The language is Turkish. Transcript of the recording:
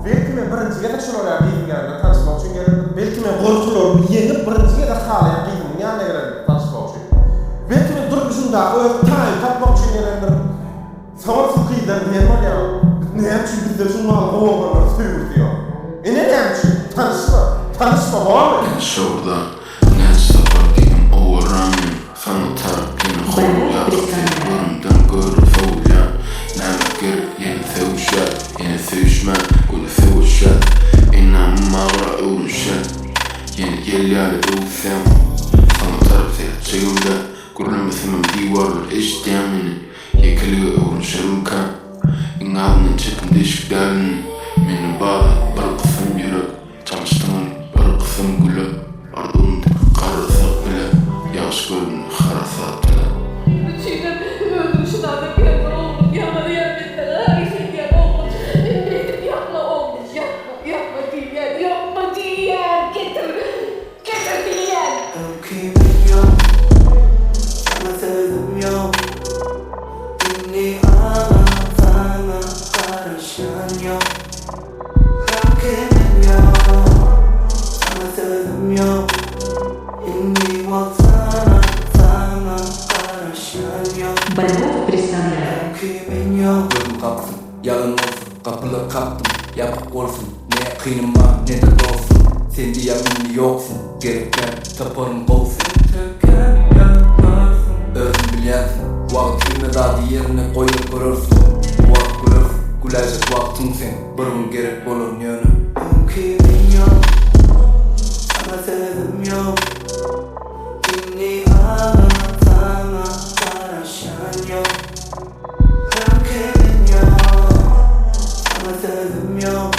belki men birinjiga da şolar ýa-da tanışmak üçin gelendir. Belki men gorkularymı ýeňip birinjiga da halaýan gyýdynyň ýanyna gelendir tanışmak üçin. Belki men durmuşunda öz taýy tapmak üçin gelendir. Sawar fıkhydan diýenler ýa. Näme üçin bizde şundan gowalar söýürdiýär. Näme üçin tanışma barmy? Şurada näçe bakayım overrunning Fanı tarkini hoya Varımdan görü fålja Nämeker yeni fåşat Yeni fåşmat Gulli fåşat Innan magra urunşat Yeni gelýäli döwsem Fanı tarkini çegilde Gurulmasymam diwarlar eşdämini Yekiligi urunşarunka Ingalynyň çekin deşikdärini Meni bagy bir kysym ýürek Çalışdygyň bir kysym gülü Ardynda garasak bile Ýaş görün harasak bile Çiğdem öldürüşünden de bir yapma oğlum. Yapma diyenmekten her şey diyen oğlum. Yapma oğlum. Yapma diyen. Yapma diyen. Getir diyen. Öykümün yok, sana sözüm yok. Beni ağlatana karışan yok. Öykümün yok, sana sözüm yok. Beni sana karışan yok. Больков представляет. Öykümün yok. Gözüm kapsın, yalın olsun, kapıları kaptım, yapık olsun. Ne kıyınma ne de dolsun, sen de yakınlı yoksun. Gereken taparım olsun. Töken yaparsın. Özün bilyensin, vakitini radı yerine koyup görürsün. Vakit görürsün, gülecek vaktin sen, bir gerek olur yönü. Öykümün yok, sana sözüm yok. Beni ağlatana karışan yok. Öykümün yok, sana sözüm yok.